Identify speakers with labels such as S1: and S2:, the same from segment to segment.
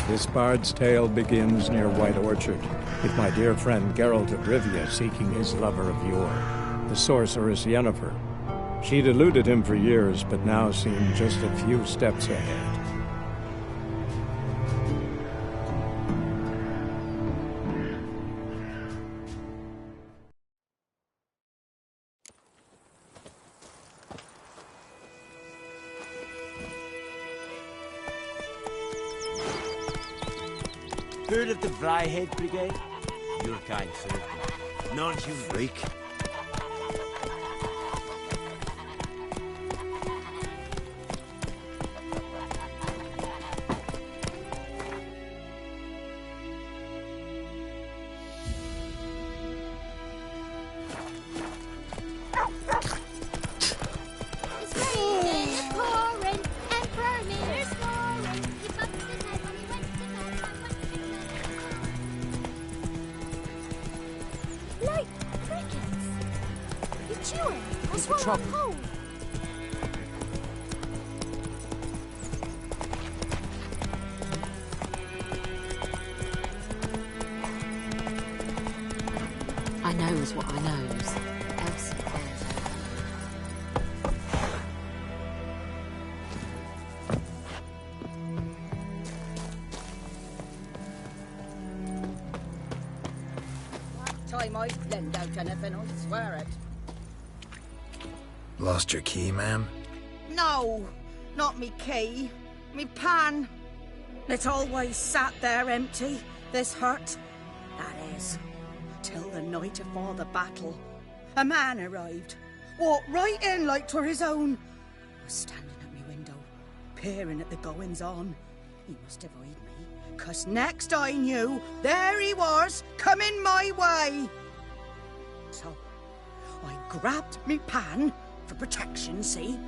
S1: This bard's tale begins near White Orchard, with my dear friend Geralt of Rivia seeking his lover of yore, the sorceress Yennefer. She'd eluded him for years, but now seemed just a few steps ahead.
S2: Heard of the Vryhead Brigade? Your kind served me. Non-human freak.
S3: What's the trouble?
S4: I knows what I knows. Else
S5: time I lend out anything, I'll swear it.
S6: Lost your key, ma'am?
S5: No, not me key. Me pan. It always sat there empty, this hut. That is, till the night afore the battle. A man arrived, walked right in like 'twere his own. Was standing at me window, peering at the goings-on. He must have eyed me, 'cause next I knew, there he was, coming my way. So, I grabbed me pan, for protection, see?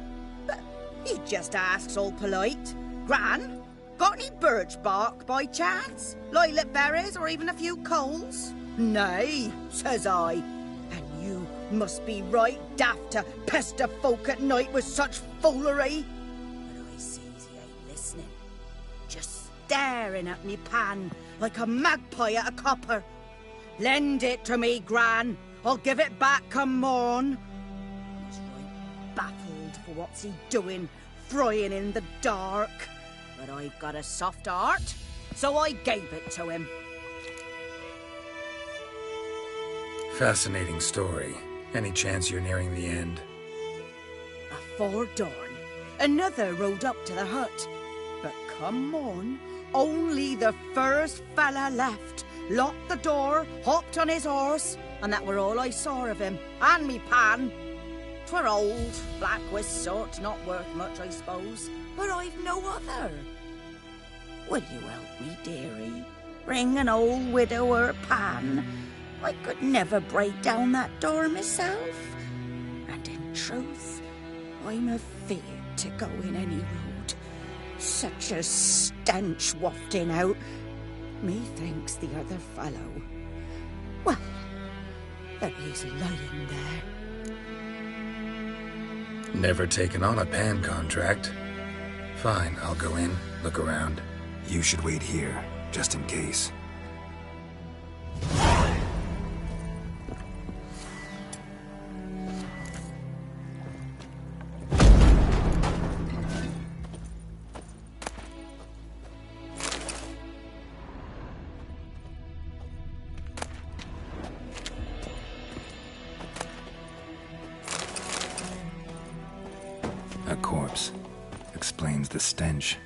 S5: But he just asks all polite. Gran, got any birch bark by chance? Lilac berries or even a few coals? Nay, says I. And you must be right daft to pester folk at night with such foolery. But I sees he ain't listening. Just staring at me pan like a magpie at a copper. Lend it to me, Gran. I'll give it back come morn. Baffled for what's he doing, frying in the dark. But I've got a soft heart, so I gave it to him.
S6: Fascinating story. Any chance you're nearing the end?
S5: Afore dawn, another rode up to the hut. But come morn, only the first fella left, locked the door, hopped on his horse, and that were all I saw of him, and me pan. 'Twere old, black with sort, not worth much, I suppose. But I've no other. Will you help me, dearie? Bring an old widower pan. I could never break down that door myself. And in truth, I'm afeard to go in any road. Such a stench wafting out. Methinks the other fellow. Well, there he's lying there.
S6: Never taken on a pan contract. Fine, I'll go in, look around.
S7: You should wait here, just in case. A corpse. Explains the stench.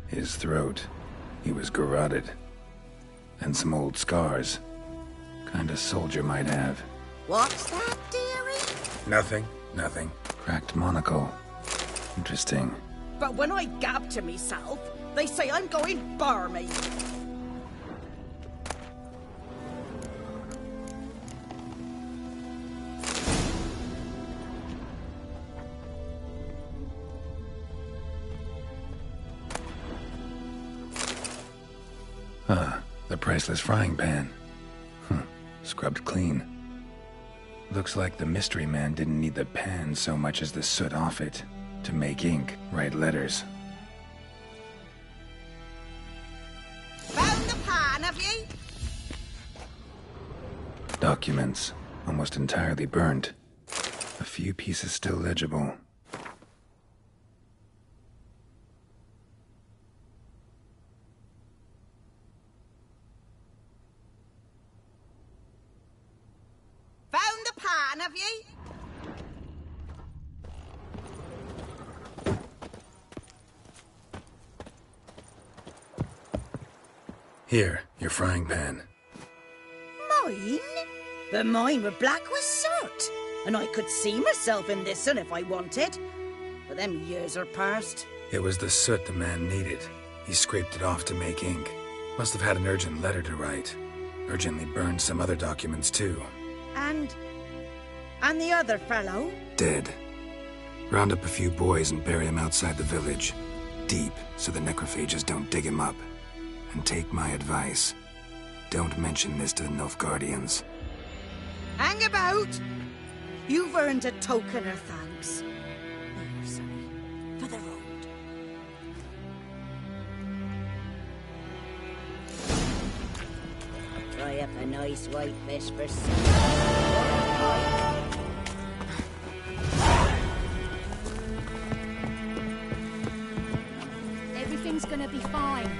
S7: His throat. He was garroted. And some old scars. Kind of soldier might have.
S5: What's that, dearie?
S6: Nothing. Cracked monocle. Interesting.
S5: But when I gab to myself, they say I'm going barmy.
S6: The priceless frying pan. Scrubbed clean. Looks like the mystery man didn't need the pan so much as the soot off it to make ink, write letters.
S7: Documents, almost entirely burnt. A few pieces still legible.
S5: Found the pan, have ye?
S7: Here, your frying pan.
S5: Mine? But mine were black with soot. And I could see myself in this one if I wanted. But them years are past.
S7: It was the soot the man needed. He scraped it off to make ink. Must have had an urgent letter to write. Urgently burned some other documents too.
S5: And the other fellow?
S7: Dead. Round up a few boys and bury him outside the village. Deep, so the necrophages don't dig him up. And take my advice. Don't mention this to the Nilfgaardians.
S5: Hang about! You've earned a token of thanks. There, sonny, for the road. Try up a nice white fish for
S3: Everything's gonna be fine.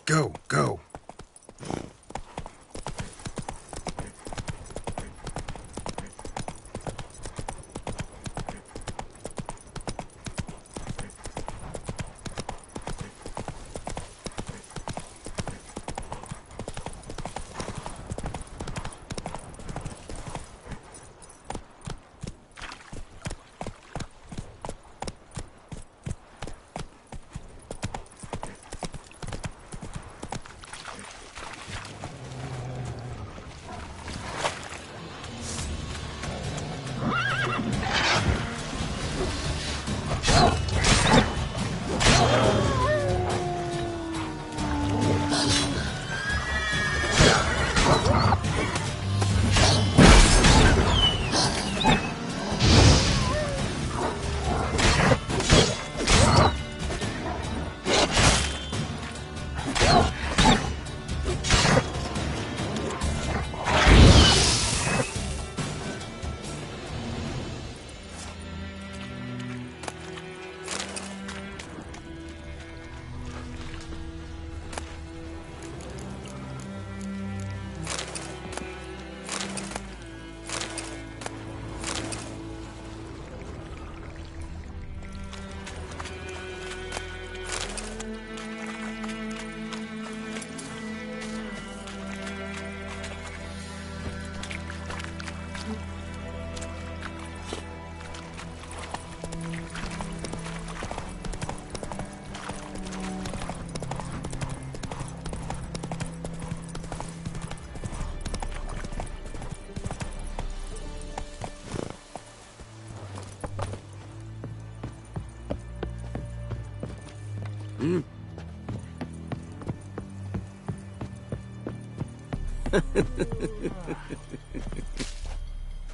S7: Go, go.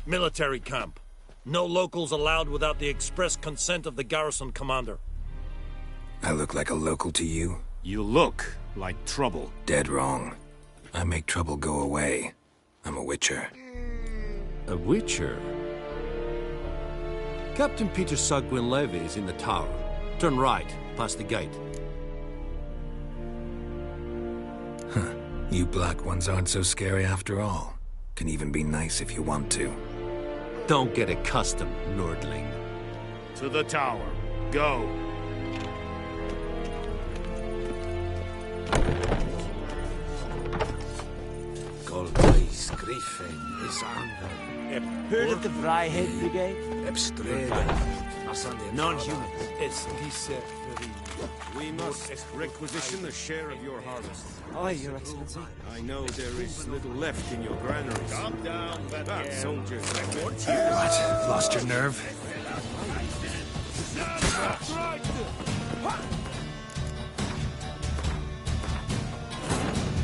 S8: Military camp. No locals allowed without the express consent of the garrison commander.
S7: I look like a local to you?
S2: You look like trouble.
S7: Dead wrong. I make trouble go away. I'm a witcher.
S2: A witcher? Captain Peter Sagwin-Levy is in the tower. Turn right, past the gate.
S7: Huh. You black ones aren't so scary after all. Can even be nice if you want to.
S2: Don't get accustomed, Nordling.
S8: To the tower. Go.
S2: Goldeis Griffin is anger.
S9: Heard of the Vryhead Brigade?
S2: Non-human. We must requisition the share of your harvest.
S9: Aye, Your Excellency.
S2: I know there is little left in your granaries.
S8: Calm down,
S2: Soldiers.
S7: What? Lost your nerve?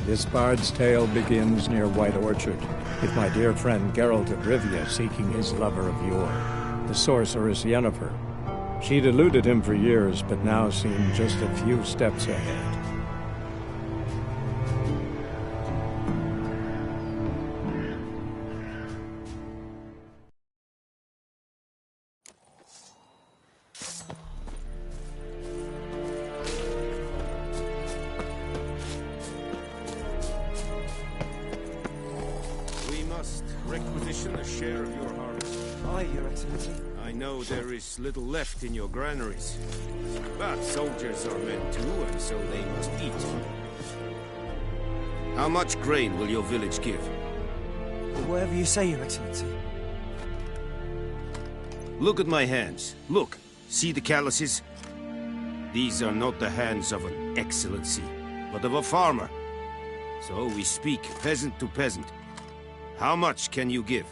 S1: This bard's tale begins near White Orchard, with my dear friend Geralt of Rivia seeking his lover of yore, the sorceress Yennefer. She'd eluded him for years, but now seemed just a few steps ahead.
S2: We must requisition a share of your harvest.
S9: Aye, Your Excellency.
S2: I know there is little left in your granaries. But soldiers are men too, and so they must eat. How much grain will your village give?
S9: Whatever you say, Your Excellency.
S2: Look at my hands. Look. See the calluses? These are not the hands of an excellency, but of a farmer. So we speak peasant to peasant. How much can you give?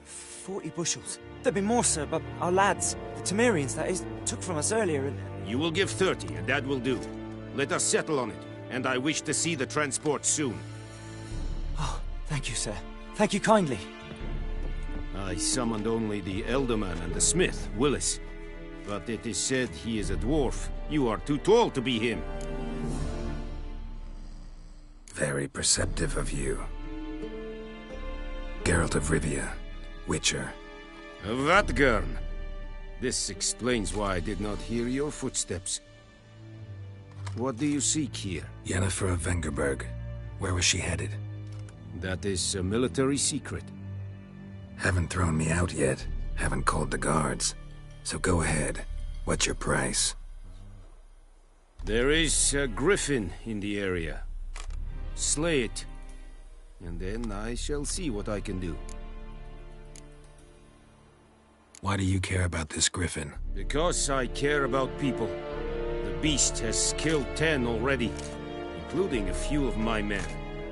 S9: 40 bushels. There'd be more, sir, but our lads, the Temerians, that is, took from us earlier and...
S2: You will give 30, and that will do. Let us settle on it, and I wish to see the transport soon.
S9: Oh, thank you, sir. Thank you kindly.
S2: I summoned only the Elderman and the smith, Willis. But it is said he is a dwarf. You are too tall to be him.
S7: Very perceptive of you. Geralt of Rivia, Witcher.
S2: Vatgern! This explains why I did not hear your footsteps. What do you seek here?
S7: Yennefer of Vengerberg. Where was she headed?
S2: That is a military secret.
S7: Haven't thrown me out yet. Haven't called the guards. So go ahead. What's your price?
S2: There is a griffin in the area. Slay it, and then I shall see what I can do.
S7: Why do you care about this griffin?
S2: Because I care about people. The beast has killed 10 already, including a few of my men.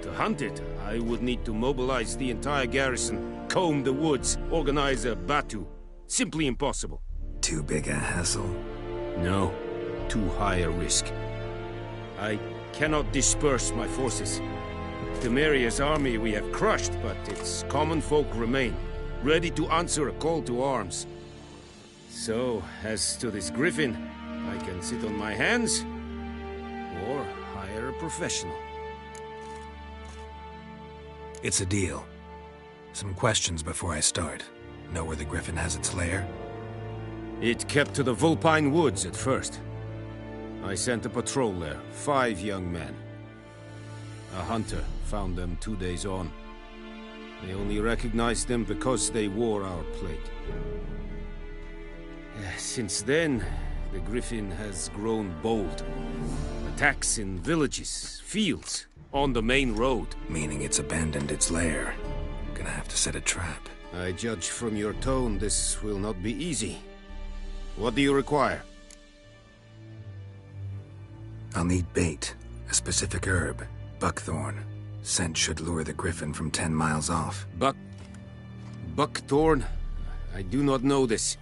S2: To hunt it, I would need to mobilize the entire garrison, comb the woods, organize a batu. Simply impossible.
S7: Too big a hassle?
S2: No, too high a risk. I cannot disperse my forces. Temeria's army we have crushed, but its common folk remain, ready to answer a call to arms. So, as to this griffin, I can sit on my hands, or hire a professional.
S7: It's a deal. Some questions before I start. Know where the griffin has its lair?
S2: It kept to the Vulpine Woods at first. I sent a patrol there, 5 young men. A hunter found them 2 days on. They only recognized them because they wore our plate. Since then, the griffin has grown bold. Attacks in villages, fields, on the main road.
S7: Meaning it's abandoned its lair. Gonna have to set a trap.
S2: I judge from your tone this will not be easy. What do you require?
S7: I'll need bait, a specific herb, buckthorn. Scent should lure the griffin from 10 miles off.
S2: Buckthorn? I do not know this.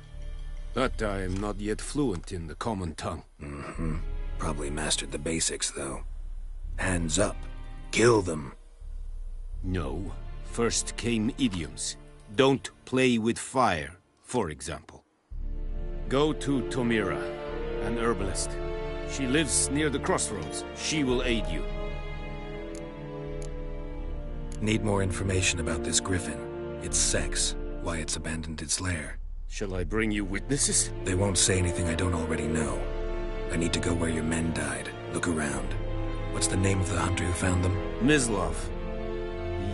S2: But I am not yet fluent in the common tongue.
S7: Mm-hmm. Probably mastered the basics, though. Hands up. Kill them.
S2: No. First came idioms. Don't play with fire, for example. Go to Tomira, an herbalist. She lives near the crossroads. She will aid you.
S7: Need more information about this griffin. Its sex, why it's abandoned its lair.
S2: Shall I bring you witnesses?
S7: They won't say anything I don't already know. I need to go where your men died. Look around. What's the name of the hunter who found them?
S2: Mislav.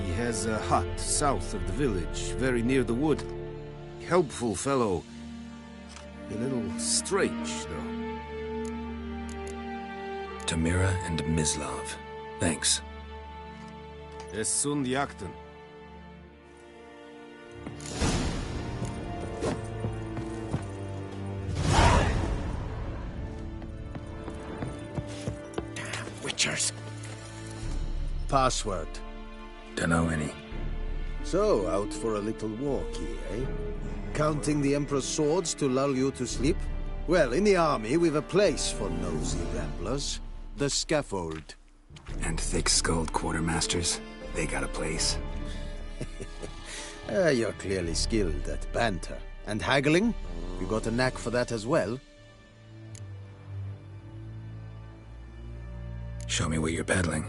S2: He has a hut south of the village, very near the wood. Helpful fellow. A little strange, though.
S7: Tamira and Mislav. Thanks.
S2: Es sunt jakten.
S8: Damn witchers.
S10: Password.
S7: Dunno any.
S10: So, out for a little walkie, eh? Counting the Emperor's swords to lull you to sleep? Well, in the army, we've a place for nosy ramblers. The scaffold.
S7: And thick-skulled quartermasters. They got a place.
S10: You're clearly skilled at banter. And haggling? You got a knack for that as well?
S7: Show me what you're peddling.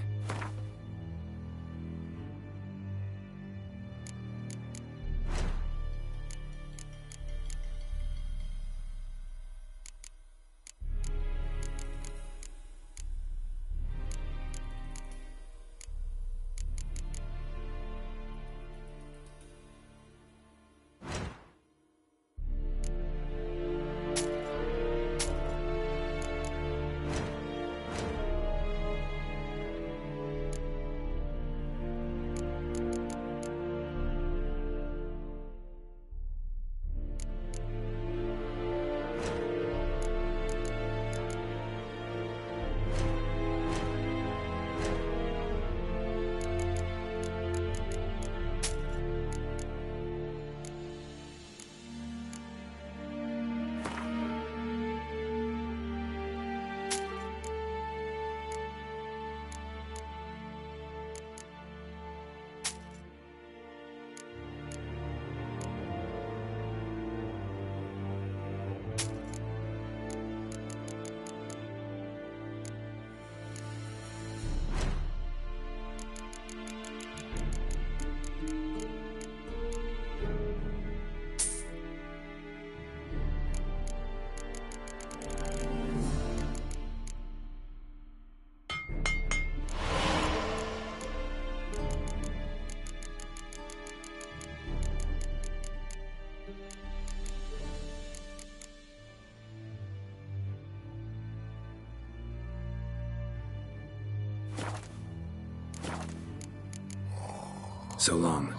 S7: So long.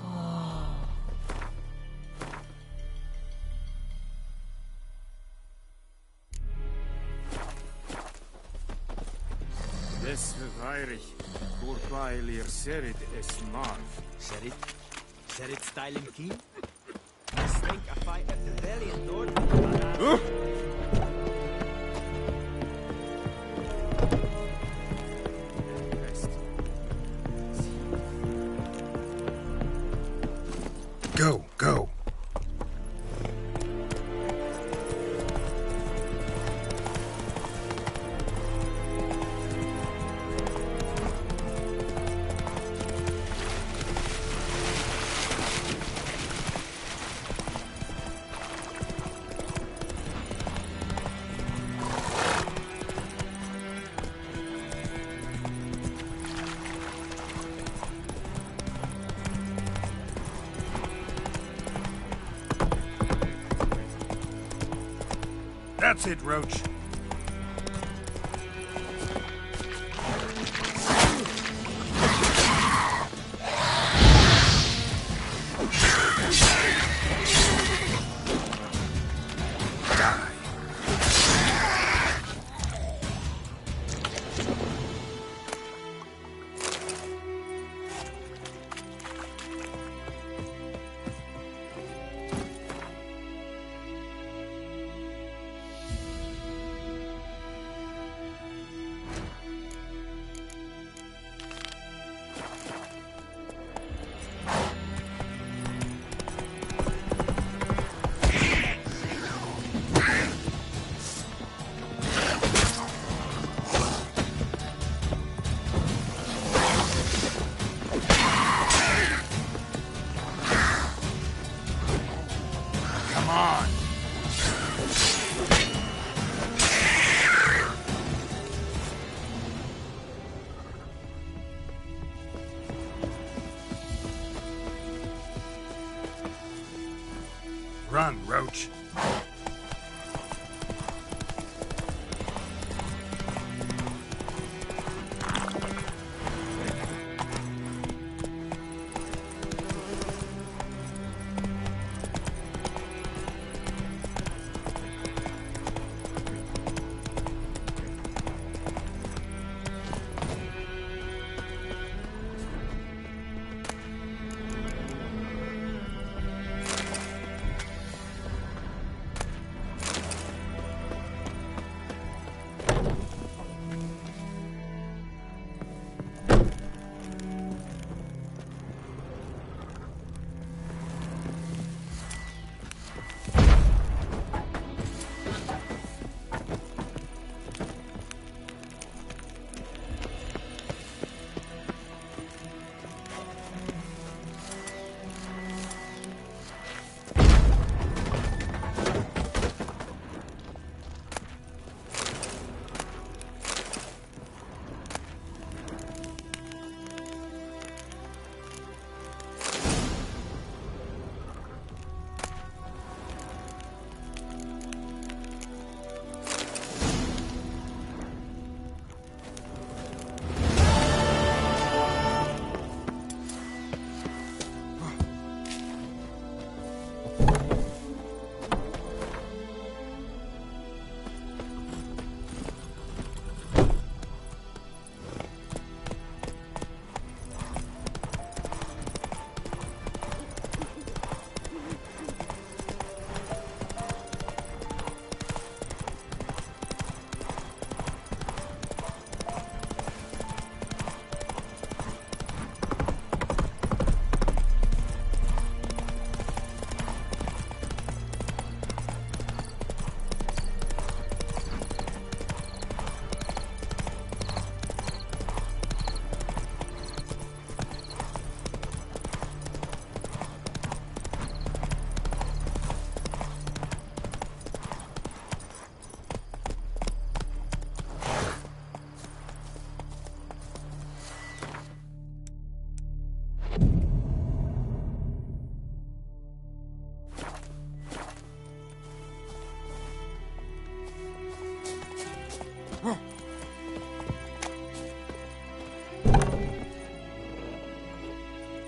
S2: Des Heinrich, Burpailir Serid es Marv.
S9: Serit? Serit styling key? I think I fight at the belly and door.
S7: Go, go.
S8: That's it, Roach.
S7: Run, Roach.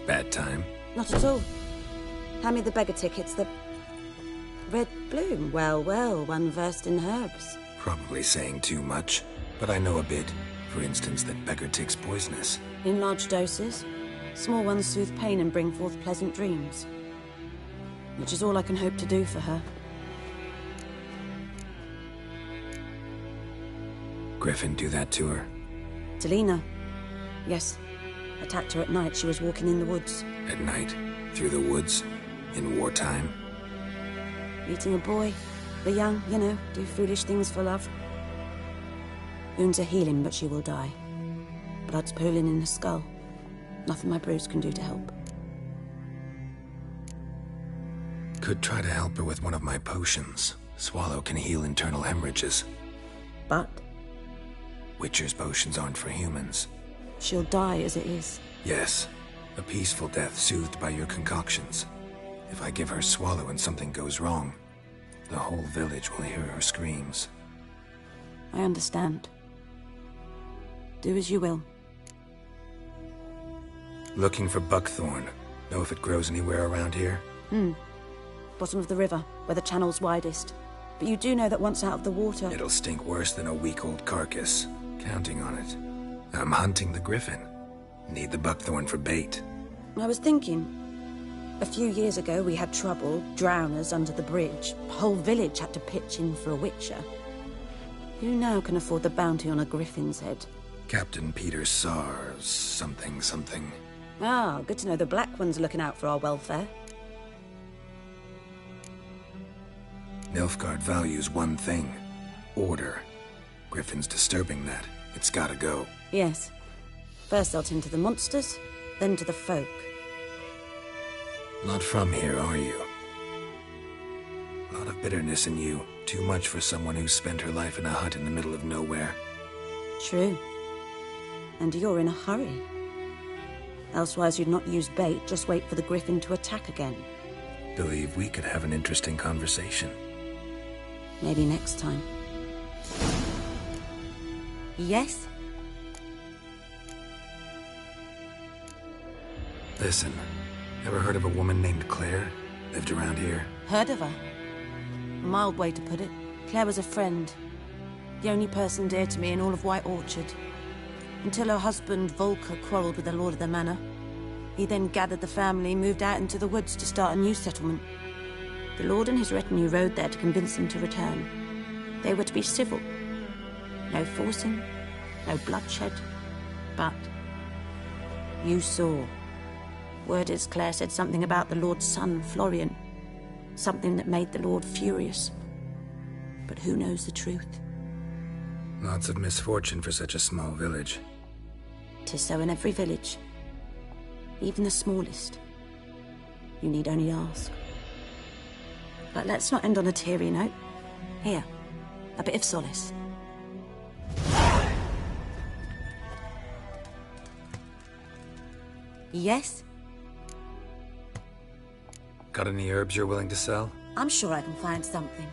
S7: Bad time?
S11: Not at all. Hand me the beggar tickets, the... Red bloom. Well, well, one versed in herbs.
S7: Probably saying too much, but I know a bit. For instance, that beggar tick's poisonous.
S11: In large doses. Small ones soothe pain and bring forth pleasant dreams. Which is all I can hope to do for her.
S7: Griffin do that to her?
S11: Delina. Yes. Attacked her at night. She was walking in the woods.
S7: At night? Through the woods? In wartime?
S11: Eating a boy. The young, you know, do foolish things for love. Wounds are healing, but she will die. Blood's pooling in her skull. Nothing my brews can do to help.
S7: Could try to help her with one of my potions. Swallow can heal internal hemorrhages.
S11: But?
S7: Witcher's potions aren't for humans.
S11: She'll die as it is.
S7: Yes. A peaceful death soothed by your concoctions. If I give her Swallow and something goes wrong, the whole village will hear her screams.
S11: I understand. Do as you will.
S7: Looking for buckthorn. Know if it grows anywhere around here?
S11: Bottom of the river, where the channel's widest. But you do know that once out of the water...
S7: It'll stink worse than a week-old carcass. Counting on it. I'm hunting the griffin. Need the buckthorn for bait.
S11: I was thinking... A few years ago we had trouble, drowners under the bridge. The whole village had to pitch in for a witcher. Who now can afford the bounty on a griffin's head?
S7: Captain Peter Sars, something.
S11: Ah, good to know the Black One's looking out for our welfare.
S7: Nilfgaard values one thing. Order. Griffin's disturbing that. It's gotta go.
S11: Yes. First they'll tend to the monsters, then to the folk.
S7: Not from here, are you? A lot of bitterness in you. Too much for someone who spent her life in a hut in the middle of nowhere.
S11: True. And you're in a hurry. Elsewise you'd not use bait, just wait for the griffin to attack again.
S7: believe we could have an interesting conversation.
S11: Maybe next time. Yes?
S7: Listen, ever heard of a woman named Claire? Lived around here?
S11: Heard of her? A mild way to put it. Claire was a friend. The only person dear to me in all of White Orchard. Until her husband, Volker, quarreled with the lord of the manor. He then gathered the family, moved out into the woods to start a new settlement. The lord and his retinue rode there to convince them to return. They were to be civil. No forcing, no bloodshed. But you saw. Word is Claire said something about the lord's son, Florian. Something that made the lord furious. But who knows the truth?
S7: Lots of misfortune for such a small village.
S11: 'Tis so in every village. Even the smallest. You need only ask. But let's not end on a teary note. Here, a bit of solace. Yes?
S7: Got any herbs you're willing to sell?
S11: I'm sure I can find something.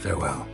S7: Farewell.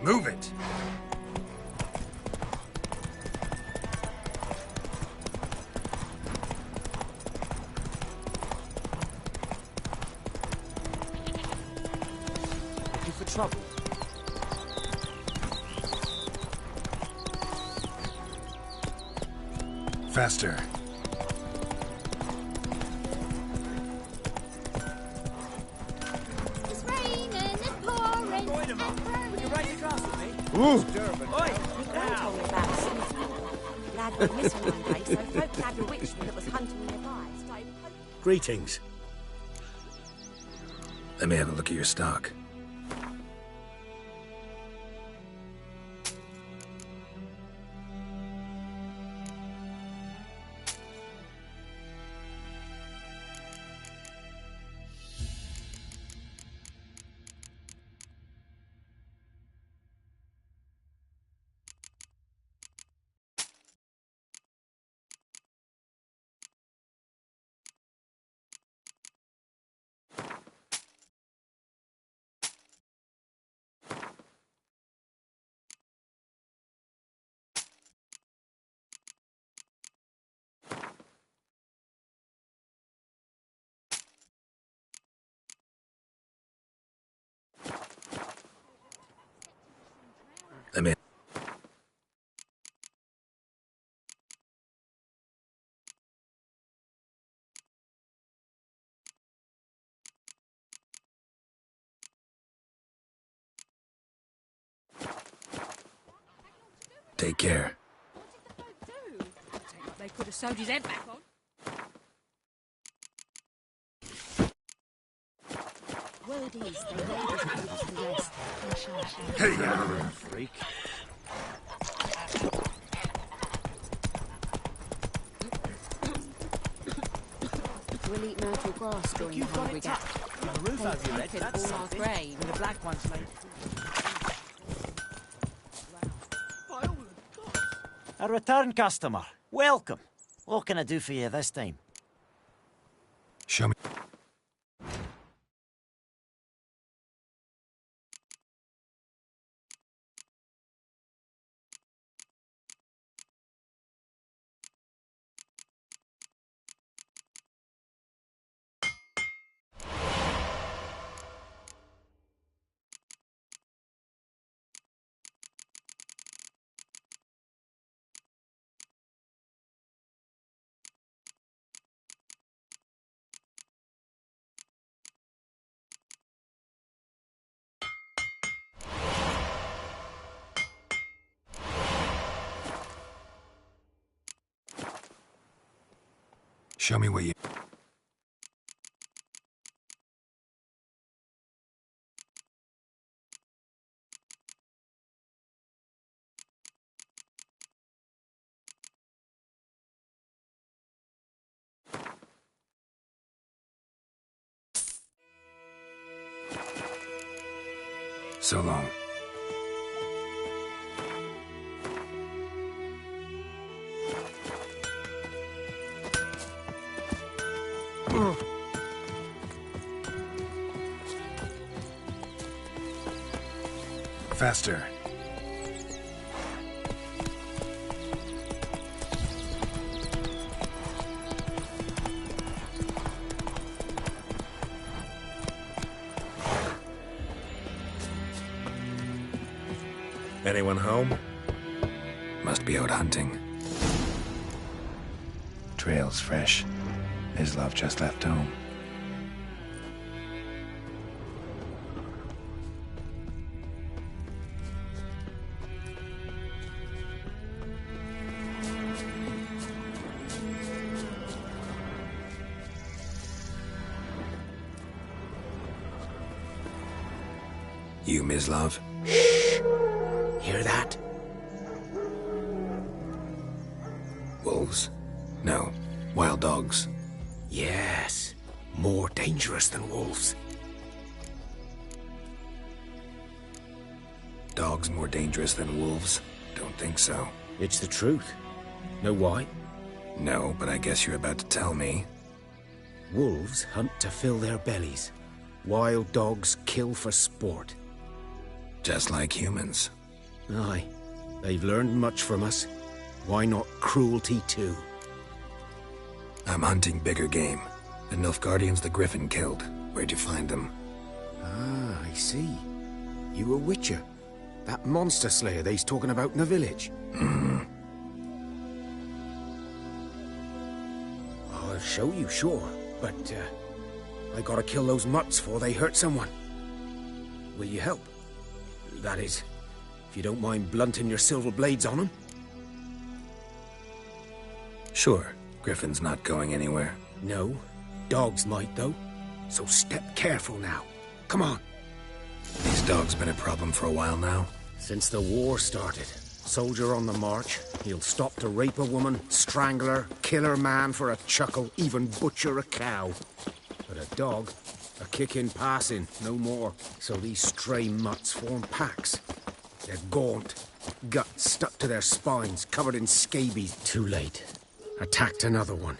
S7: Move it!
S9: Looking for trouble?
S7: Faster.
S3: It's raining and pouring.
S9: Would you raise your glass with me?
S3: Ooh.
S9: Oi!
S11: Told me about it. Lad went missing one day, so folk had a witchman that was hunting nearby. Started poking.
S12: Greetings.
S7: Let me have a look at your stock. Let me Take care.
S3: They could have sewed his head back on.
S4: Word is, they laid his body to rest.
S7: Hey, you freak.
S4: We'll eat myrtle grass during the hungry gap.
S9: The roof over your head, that's
S4: all our
S9: something.
S4: grain.
S9: And the black one's made.
S12: A return customer. Welcome. What can I do for you this time?
S7: Show me. Show me what you... So long. Faster.
S13: Anyone home?
S7: Must be out hunting. Trail's fresh. His love just left home. You, Mislav?
S2: Hear that?
S7: Wolves? No. Wild dogs.
S2: Yes. More dangerous than wolves.
S7: Dogs more dangerous than wolves? Don't think so.
S2: It's the truth. Know why?
S7: No, but I guess you're about to tell me.
S2: Wolves hunt to fill their bellies. Wild dogs kill for sport.
S7: Just like humans.
S2: Aye. They've learned much from us. Why not cruelty too?
S7: I'm hunting bigger game. The Nilfgaardians the Griffin killed. Where'd you find them?
S2: Ah, I see. You a witcher. That monster slayer they's talking about in the village. I'll show you, sure. But, I gotta kill those mutts before they hurt someone. Will you help? That is, if you don't mind blunting your silver blades on them.
S7: Sure. Griffin's not going anywhere.
S2: No. Dogs might, though. So step careful now. Come on.
S7: These dogs been a problem for a while now?
S2: Since the war started. Soldier on the march. He'll stop to rape a woman, strangle her, kill her man for a chuckle, even butcher a cow. But a dog, a kick in passing, no more. So these stray mutts form packs. They're gaunt, guts stuck to their spines, covered in scabies. Too late. Attacked another one.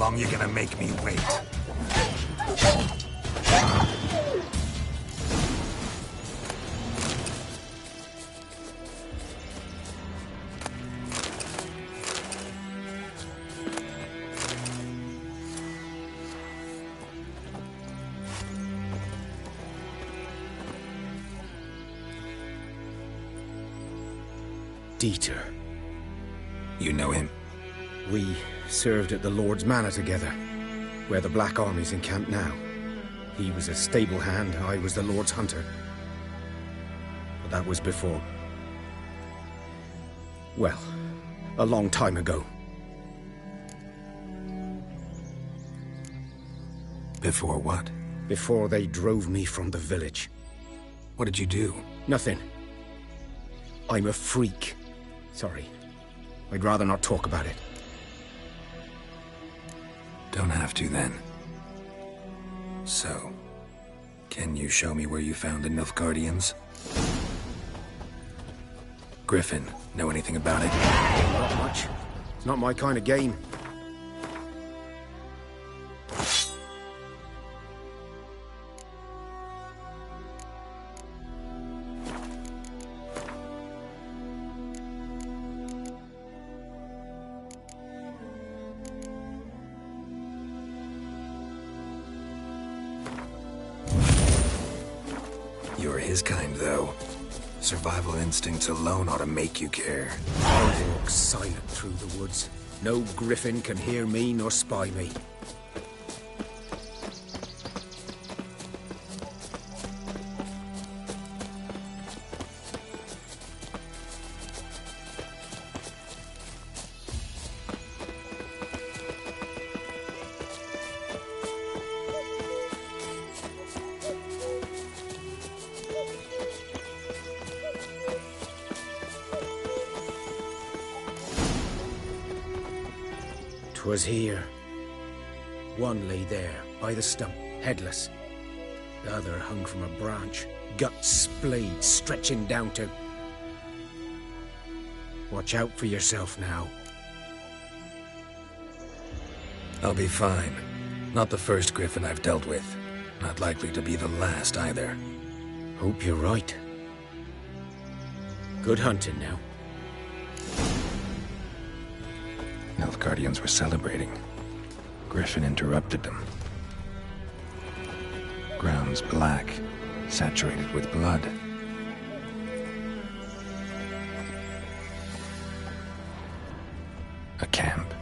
S7: long you gonna make me wait?
S14: Dieter.
S7: You know him?
S14: We served at the Lord's Manor together, where the Black Army's encamped now. He was a stable hand, I was the Lord's hunter. But that was before... well, a long time ago.
S7: Before what?
S14: Before they drove me from the village.
S7: What did you do?
S14: Nothing. I'm a freak. Sorry. I'd rather not talk about it.
S7: Don't have to, then. So, can you show me where you found the Nilfgaardians? Griffin, know anything about it?
S14: Not much. It's not my kind of game.
S7: You're his kind, though. Survival instincts alone ought to make you care.
S14: I walk silent through the woods. No griffin can hear me nor spy me. Was here. One lay there, by the stump, headless. The other hung from a branch, guts splayed, stretching down to... Watch out for yourself now.
S7: I'll be fine. Not the first griffin I've dealt with. Not likely to be the last, either.
S14: Hope you're right. Good hunting now.
S6: Nilfgaardians were celebrating. Griffin interrupted them. Ground's black, saturated with blood. A camp.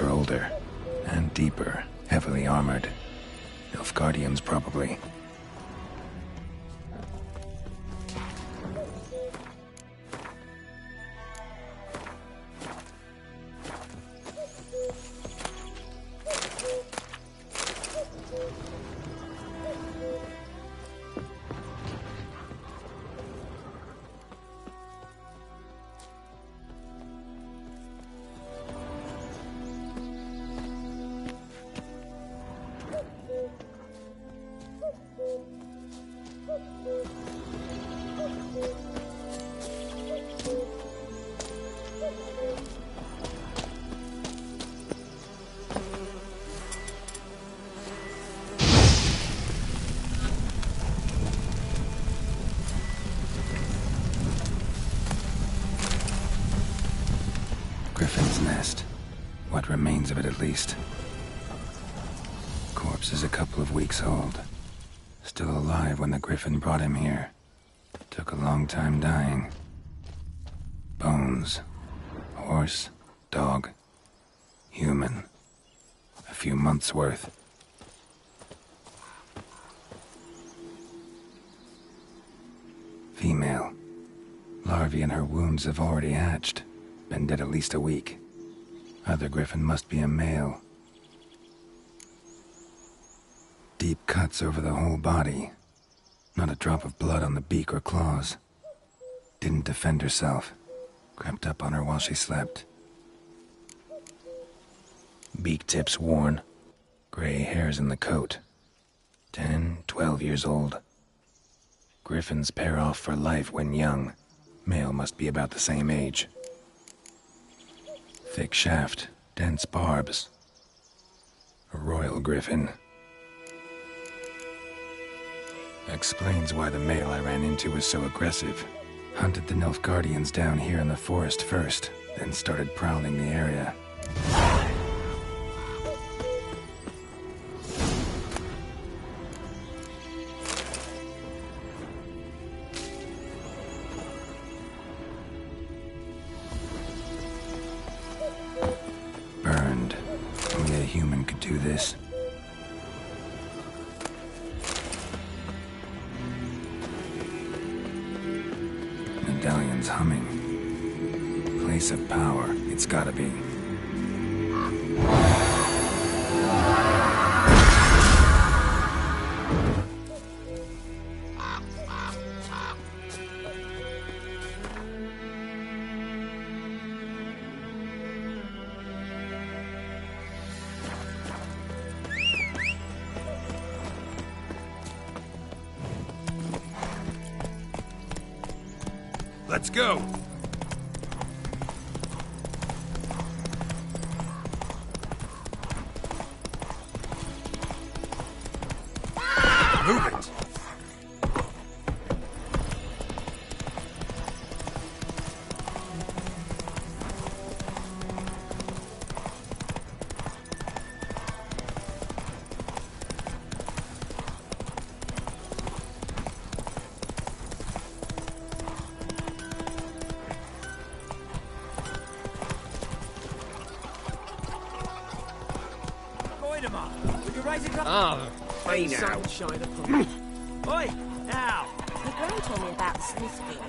S6: Are older and deeper, heavily armored. Nilfgaardians, probably. Griffin's nest. What remains of it, at least. Corpse is a couple of weeks old. Still alive when the Griffin brought him here. Took a long time dying. Bones. Horse. Dog. Human. A few months' worth. Female. Larvae in her wounds have already hatched. Been dead at least a week. Other Griffin must be a male. Deep cuts over the whole body. Not a drop of blood on the beak or claws. Didn't defend herself. Crept up on her while she slept.
S7: Beak tips worn. Gray hairs in the coat. 10, 12 years old. Griffins pair off for life when young. Male must be about the same age. Thick shaft, dense barbs. A royal griffin. Explains why the male I ran into was so aggressive. Hunted the Nilfgaardians down here in the forest first, then started prowling the area. Burned. Only a human could do this. Medallion's humming. Place of power, it's gotta be.
S13: Let's go! Move it!
S2: Ah, hey now.
S12: Sunshine upon me. Oi, now!
S11: My gran told me about Smithfield.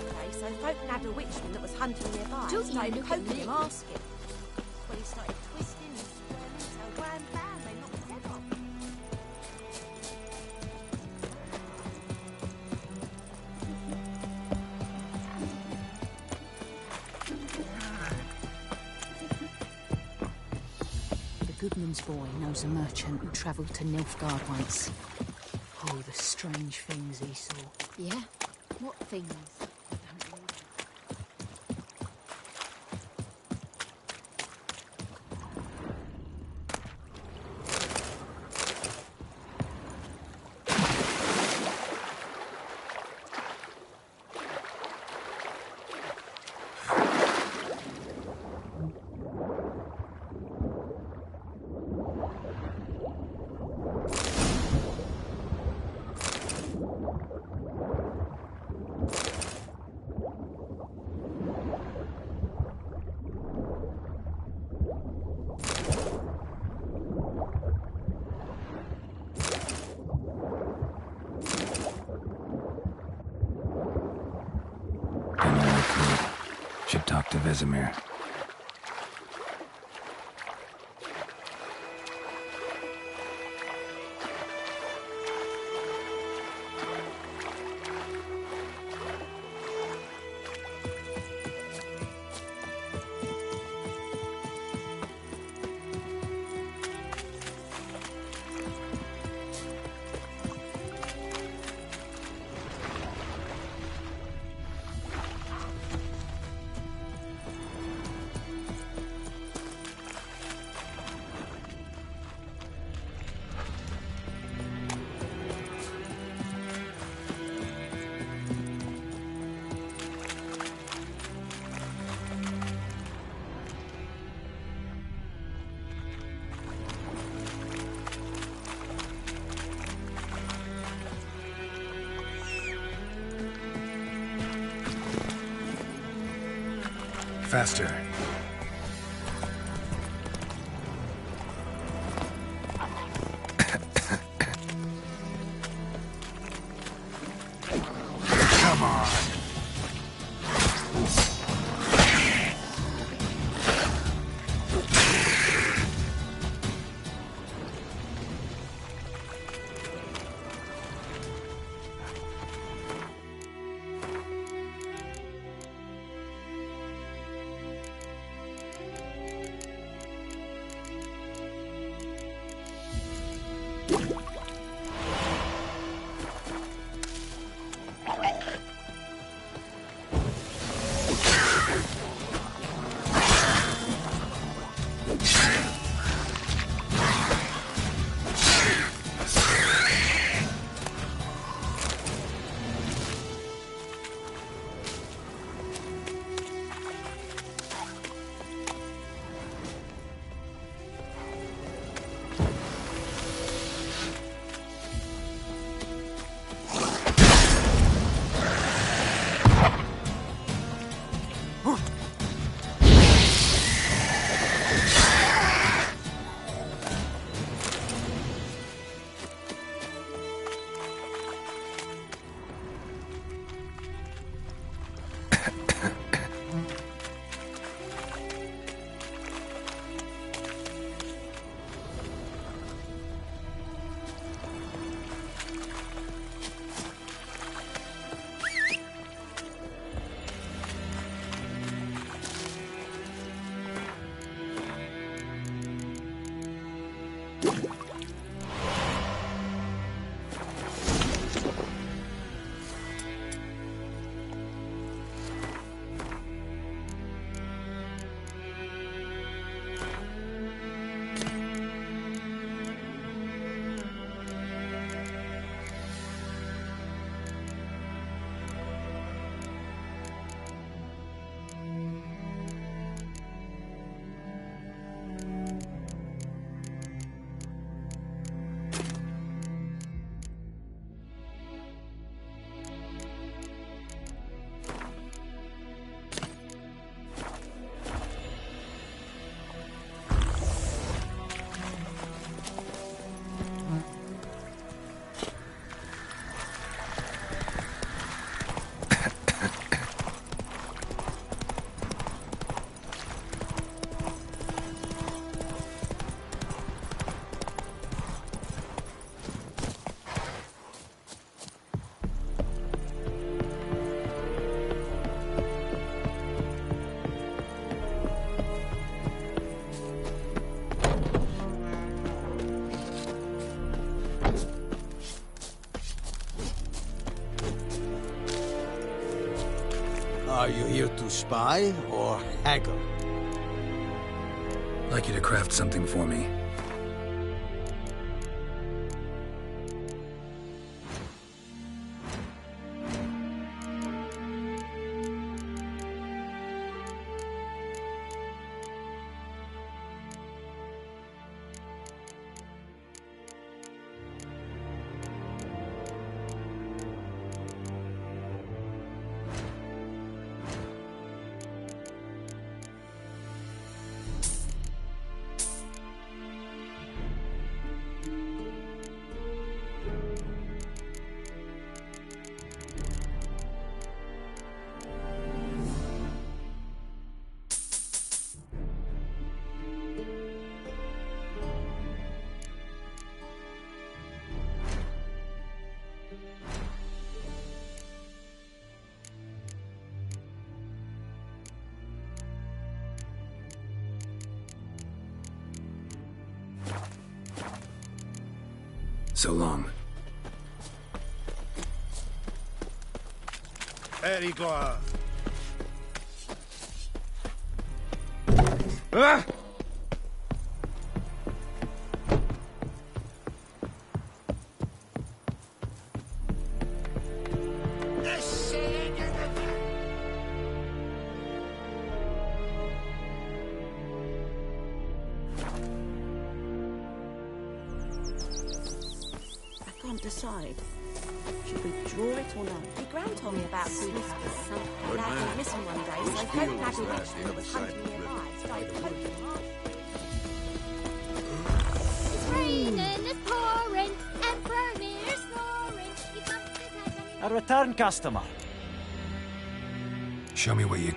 S11: Okay, so folk nabbed a witchman that was hunting nearby.
S3: Don't
S11: Started
S3: you look
S11: poking
S3: at
S11: him,
S3: me.
S11: asking. Well, he started twisting and squirming, so wham bam, they knocked his head off.
S4: The Goodman's boy knows a merchant who travelled to Nilfgaard once. Oh, the strange things he saw.
S3: Yeah? What things?
S7: Should talk to Vesemir.
S13: Faster. Come on.
S10: Are you here to spy or haggle?
S6: I'd like you to craft something for me. So long.
S13: Very good.
S2: Ah!
S11: Decide. Should we draw it or not? Your gran told me about Gooseberries. That went missing one day, so Fred Nagel Richmond that was hunting nearby started poking hard.
S3: It's raining, it's pouring, and Vermeer's snoring. He bumped his head and
S12: A return customer.
S6: Show me what you...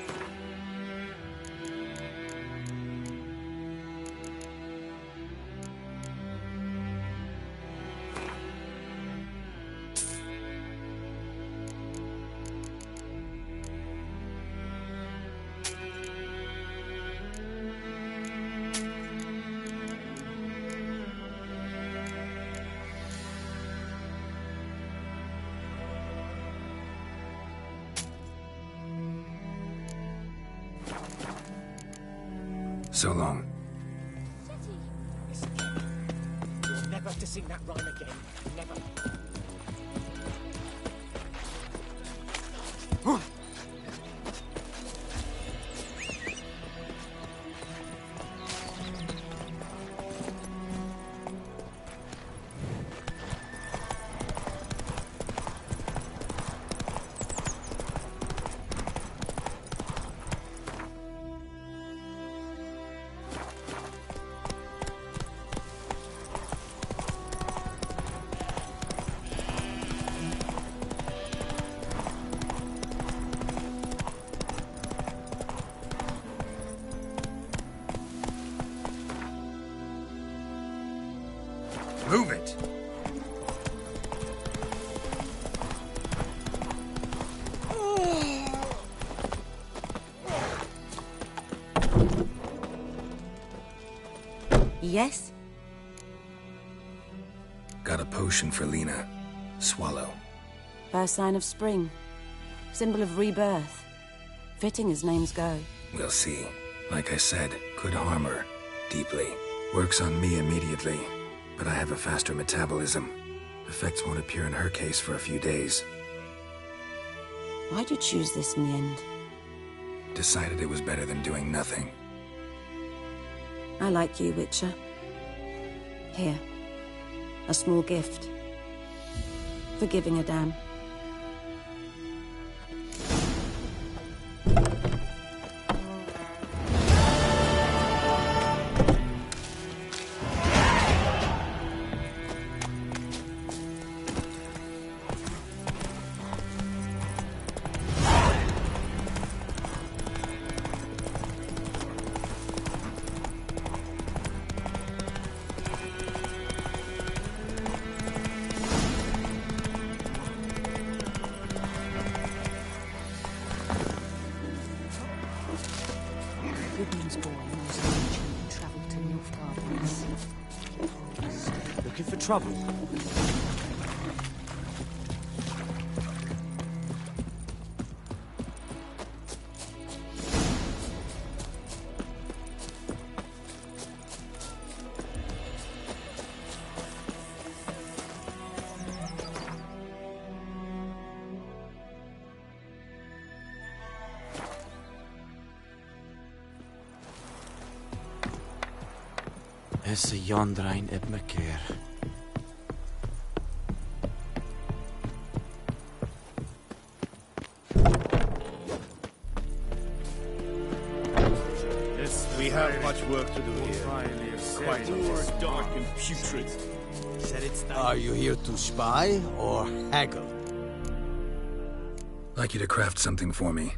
S6: So long.
S12: You'll never have to sing that rhyme again. Never.
S6: Move it!
S11: Yes?
S6: Got a potion for Lena. Swallow.
S11: First sign of spring. Symbol of rebirth. Fitting as names go.
S6: We'll see. Like I said, could harm her. Deeply. Works on me immediately. But I have a faster metabolism. Effects won't appear in her case for a few days.
S11: Why'd you choose this in the end?
S6: Decided it was better than doing nothing.
S11: I like you, Witcher. Here. A small gift. For giving a damn. Goodman's boy knows a merchant who travelled to Nilfgaard once.
S9: Looking for trouble?
S15: Is a Jondrain ib me keer.
S2: We have much work to do here. Quite more dark and putrid.
S10: Are you here to spy or haggle?
S6: Like you to craft something for me.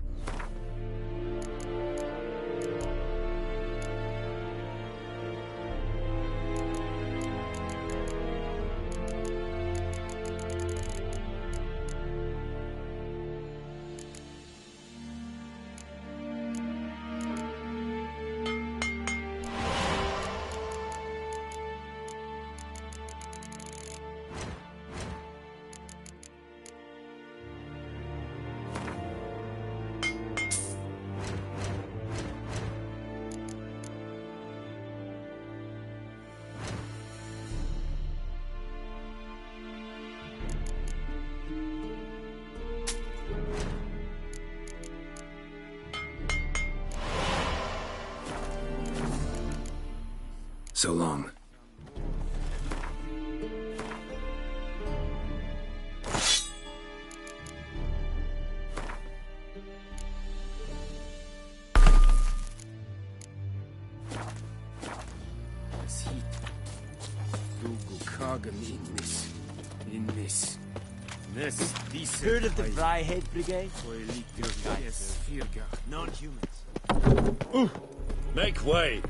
S6: So long.
S12: Heard of the Vryhead Brigade?
S2: Yes,
S12: non-humans.
S8: Make way!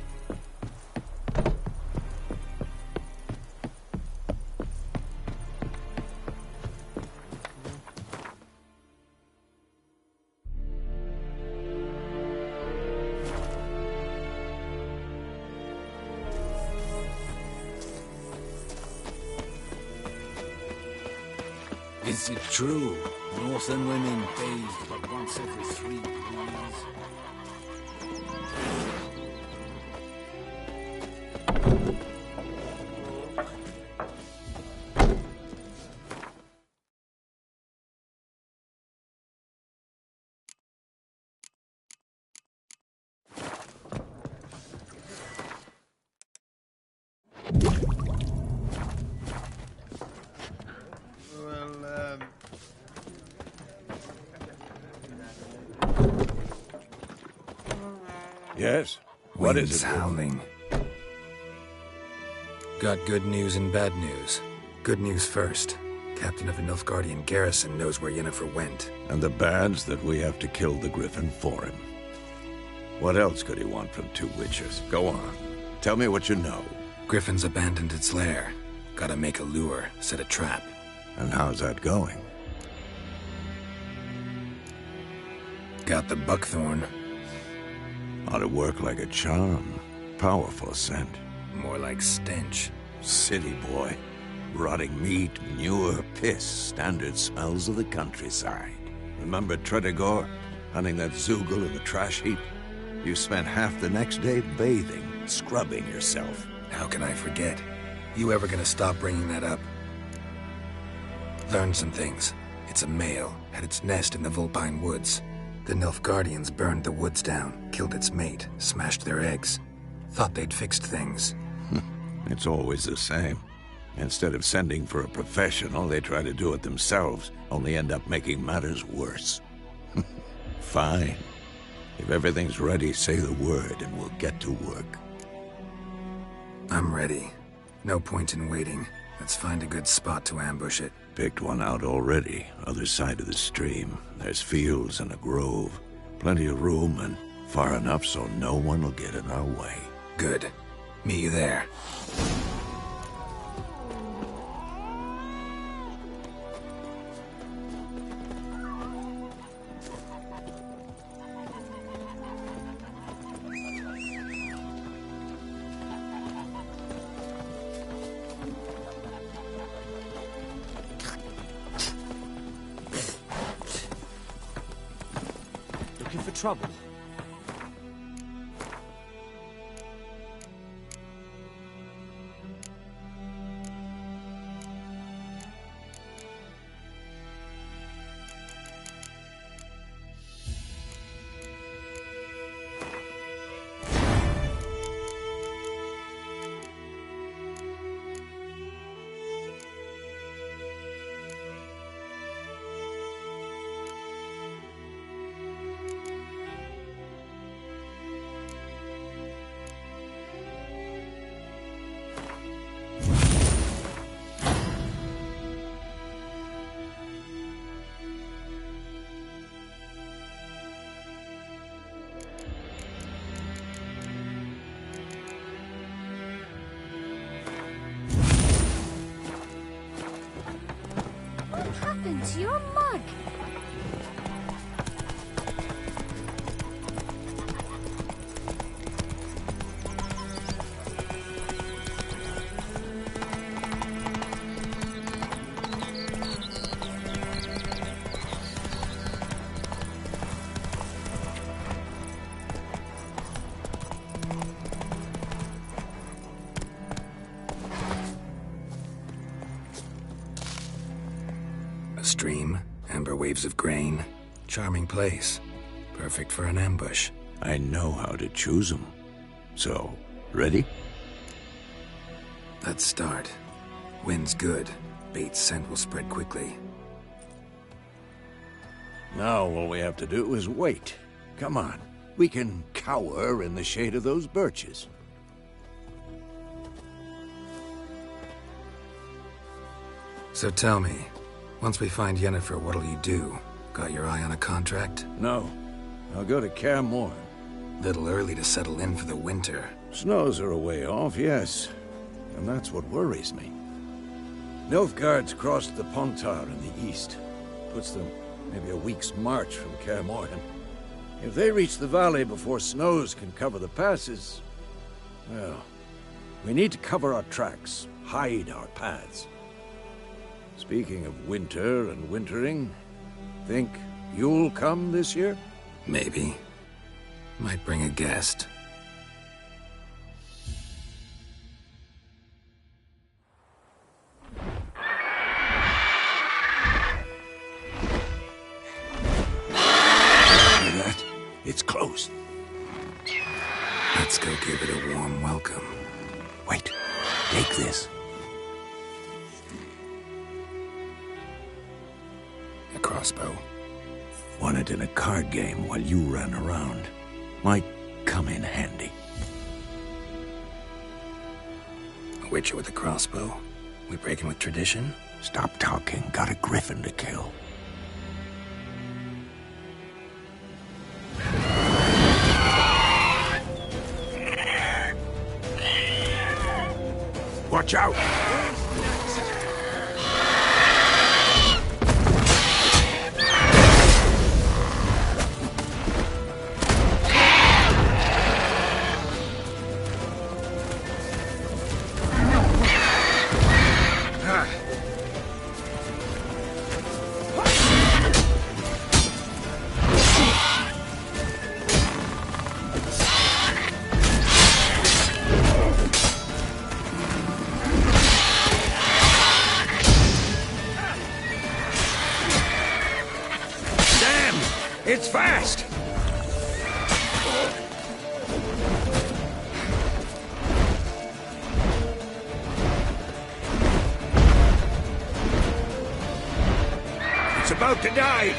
S6: Is it true? Northern women bathed but once every 3 breeze?
S1: Yes? What is
S6: Winds
S1: it?
S6: howling. Got good news and bad news. Good news first. Captain of a Nilfgaardian garrison knows where Yennefer went.
S16: And the bad's that we have to kill the Griffin for him. What else could he want from 2 witches? Go on. Tell me what you know.
S6: Griffin's abandoned its lair. Gotta make a lure, set a trap.
S16: And how's that going?
S6: Got the buckthorn.
S16: Ought to work like a charm. Powerful scent.
S6: More like stench.
S16: City boy. Rotting meat, manure, piss. Standard smells of the countryside. Remember Tredegor? Hunting that Zoogle in the trash heap? You spent half the next day bathing, scrubbing yourself.
S6: How can I forget? You ever gonna stop bringing that up? Learned some things. It's a male, had its nest in the Vulpine Woods. The Nilfgaardians burned the woods down, killed its mate, smashed their eggs. Thought they'd fixed things.
S16: It's always the same. Instead of sending for a professional, they try to do it themselves, only end up making matters worse. Fine. If everything's ready, say the word and we'll get to work.
S6: I'm ready. No point in waiting. Let's find a good spot to ambush it.
S16: Picked one out already, other side of the stream. There's fields and a grove. Plenty of room and far enough so no one will get in our way.
S6: Good. Meet you there.
S12: Looking for trouble?
S3: happened to your mug?
S6: A stream, amber waves of grain. Charming place. Perfect for an ambush.
S16: I know how to choose them. So, ready?
S6: Let's start. Wind's good. Bait's scent will spread quickly.
S16: Now all we have to do is wait. Come on. We can cower in the shade of those birches.
S6: So tell me, once we find Yennefer, what'll you do? Got your eye on a contract?
S16: No. I'll go to Kaer Morhen.
S6: Little early to settle in for the winter.
S16: Snows are a way off, yes. And that's what worries me. Nilfgaard's crossed the Pontar in the east. Puts them maybe a week's march from Kaer Morhen. If they reach the valley before snows can cover the passes, well, we need to cover our tracks, hide our paths. Speaking of winter and wintering, think you'll come this year?
S6: Maybe. Might bring a guest.
S16: Hear that? It's close.
S6: Let's go give it a warm welcome.
S16: Wait, take this.
S6: A crossbow.
S16: Won it in a card game while you ran around. Might come in handy.
S6: A witcher with a crossbow? We breaking with tradition?
S16: Stop talking. Got a griffin to kill. Watch out! It's fast! It's about to dive!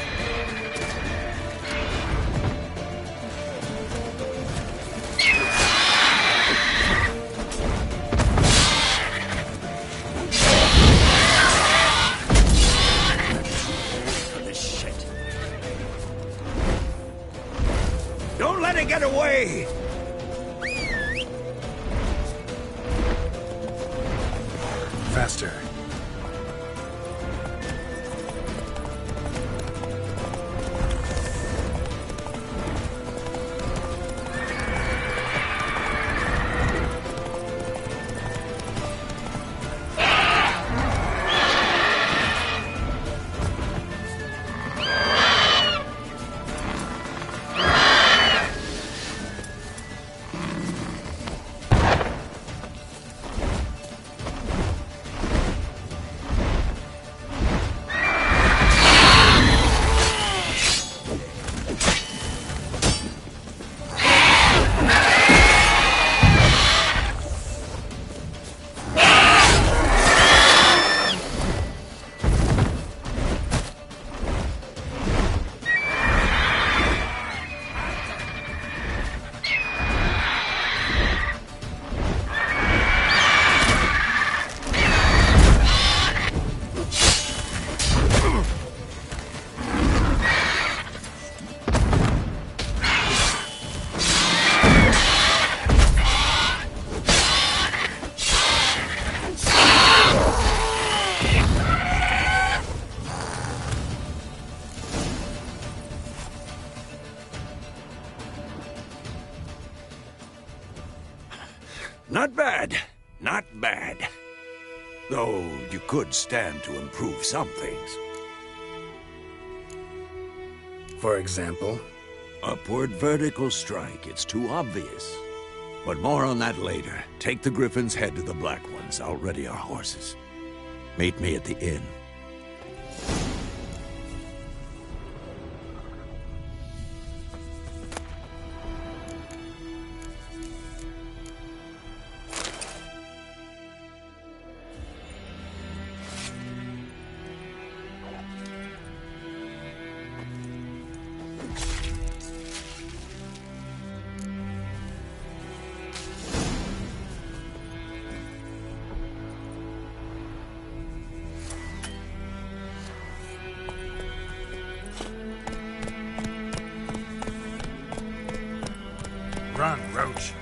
S16: Don't let it get away!
S13: Faster.
S16: could stand to improve some things.
S6: For example?
S16: Upward vertical strike. It's too obvious. But more on that later. Take the Griffin's head to the Black Ones. I'll ready our horses. Meet me at the inn.
S13: Run, Roach.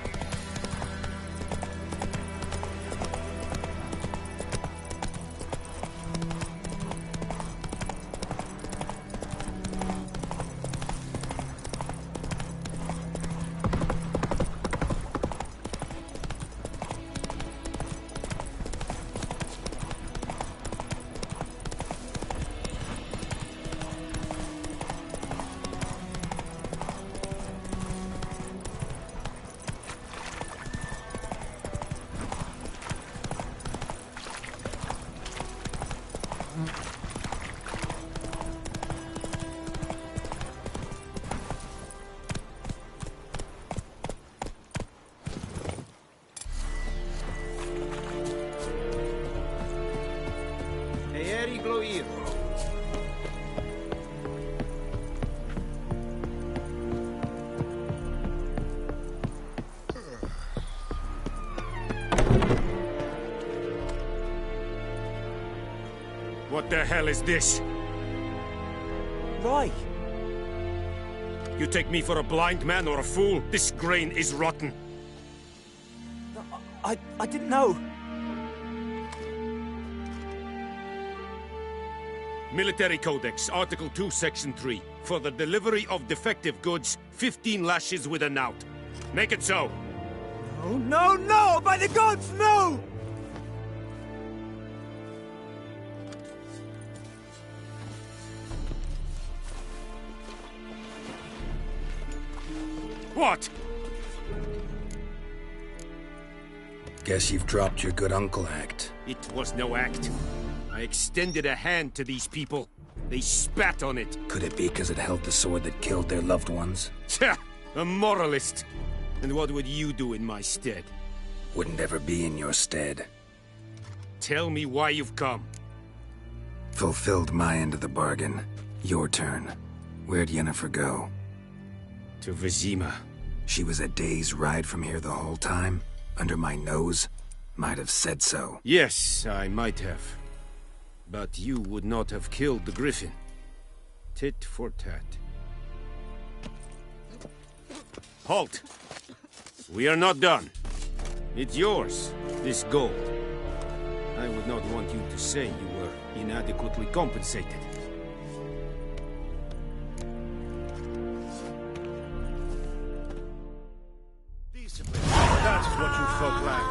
S2: What the hell is this?
S9: Right.
S2: You take me for a blind man or a fool? This grain is rotten.
S9: I didn't know.
S2: Military Codex, Article 2, Section 3. For the delivery of defective goods, 15 lashes with a knout. Make it so.
S9: No, no, no! By the gods, no!
S2: What?
S6: Guess you've dropped your good uncle act.
S2: It was no act. I extended a hand to these people. They spat on it.
S6: Could it be because it held the sword that killed their loved ones?
S2: Tja! A moralist. And what would you do in my stead?
S6: Wouldn't ever be in your stead.
S2: Tell me why you've come.
S6: Fulfilled my end of the bargain. Your turn. Where'd Yennefer go?
S2: To Vizima.
S6: She was a day's ride from here the whole time? Under my nose? Might have said so.
S2: Yes, I might have. But you would not have killed the Griffin. Tit for tat. Halt! We are not done. It's yours, this gold. I would not want you to say you were inadequately compensated.
S13: That's what you folk lack.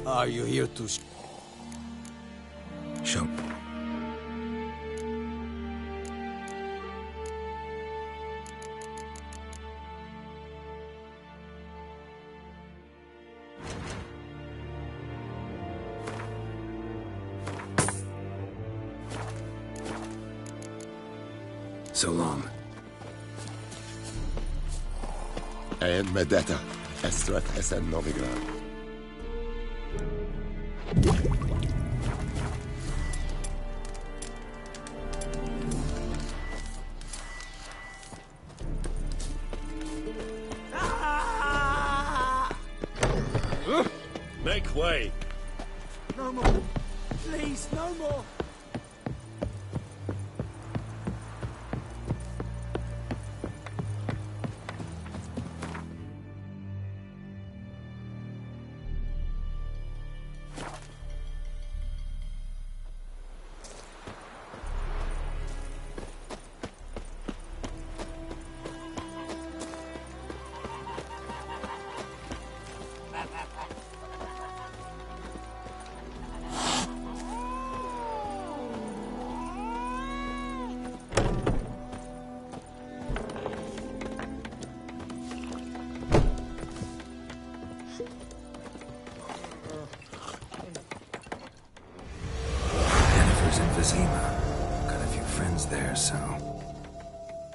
S10: Are you here to...
S6: Show. So long.
S17: En Medetta, Estrat Essen Novigrad.
S8: Make way.
S9: No more. Please, no more.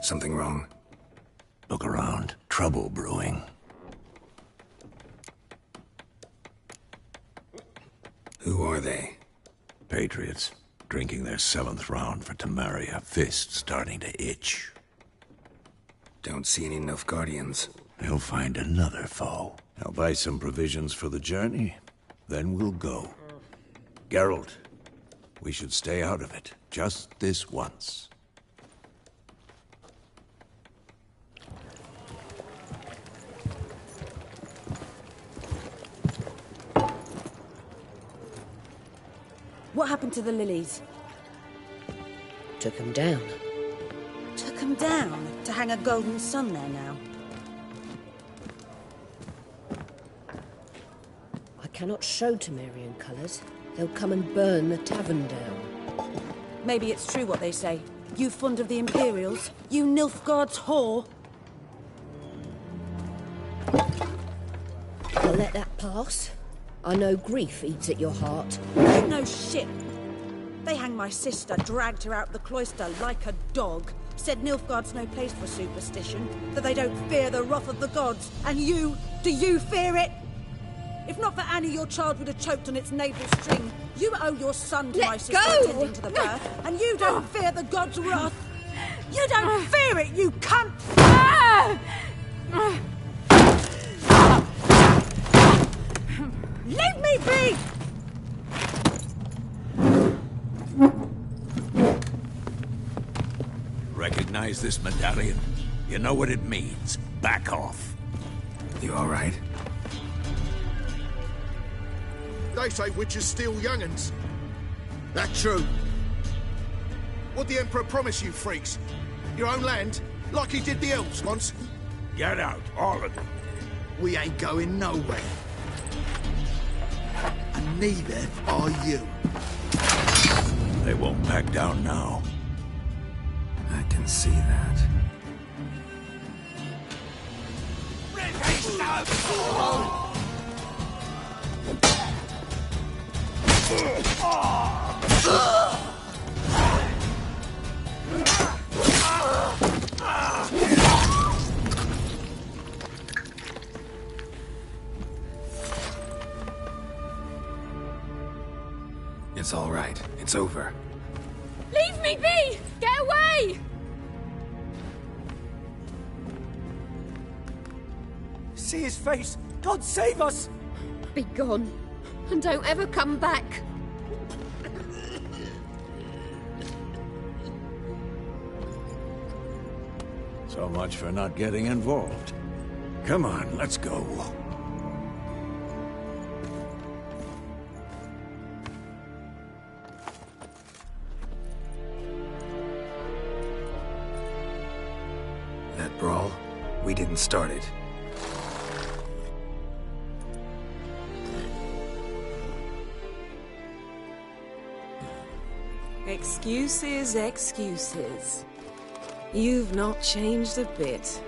S6: Something wrong?
S16: Look around. Trouble brewing.
S6: Who are they?
S16: Patriots. Drinking their 7th round for Temeria. Fist starting to itch.
S6: Don't see any Nilfgaardians.
S16: They'll find another foe. I'll buy some provisions for the journey. Then we'll go. Geralt, we should stay out of it. Just this once.
S11: What happened to the lilies?
S18: Took them down.
S11: Took them down to hang a golden sun there now.
S18: I cannot show Temerian colours. They'll come and burn the tavern down.
S11: Maybe it's true what they say. You fond of the Imperials? You Nilfgaard's whore?
S18: I'll let that pass. I know grief eats at your heart.
S11: You know shit. They hanged my sister, dragged her out the cloister like a dog. Said Nilfgaard's no place for superstition, that they don't fear the wrath of the gods. And you, do you fear it? If not for Annie, your child would have choked on its navel string. You owe your son to my sister attending to the birth, and you don't fear the gods' wrath. You don't fear it, you cunt! Leave me be!
S16: Recognize this medallion? You know what it means. Back off.
S6: You all right?
S19: They say witches steal young'uns. That true? What'd the Emperor promise you, freaks? Your own land? Like he did the elves once?
S16: Get out, all of them.
S19: We ain't going nowhere. And neither are you.
S16: They won't back down now.
S6: I can see that. It's all right. It's over.
S3: Leave me be! Get away!
S9: See his face! God save us!
S3: Be gone, and don't ever come back.
S16: So much for not getting involved. Come on, let's go.
S6: That brawl, we didn't start it.
S20: Excuses, excuses. You've not changed a bit.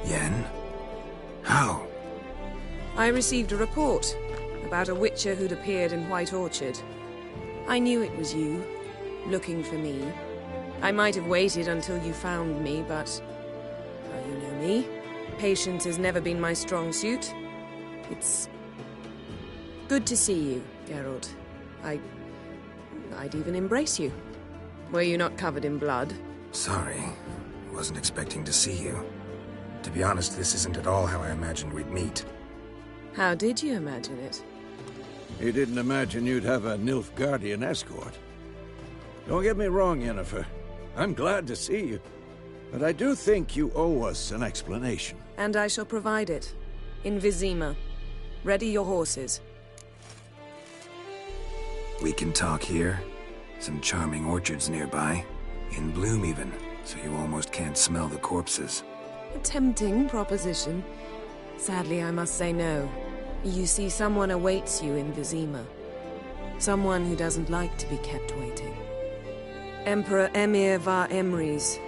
S6: Yen? How?
S20: I received a report about a witcher who'd appeared in White Orchard. I knew it was you, looking for me. I might have waited until you found me, but... well, you know me. Patience has never been my strong suit. It's... good to see you, Geralt. I'd even embrace you. Were you not covered in blood?
S6: Sorry. Wasn't expecting to see you. To be honest, this isn't at all how I imagined we'd meet.
S20: How did you imagine it?
S16: You didn't imagine you'd have a Nilfgaardian escort. Don't get me wrong, Yennefer. I'm glad to see you. But I do think you owe us an explanation.
S20: And I shall provide it. In Vizima. Ready your horses.
S6: We can talk here. Some charming orchards nearby. In bloom even, so you almost can't smell the corpses.
S20: A tempting proposition. Sadly, I must say no. You see, someone awaits you in Vizima. Someone who doesn't like to be kept waiting. Emperor Emir var Emrys.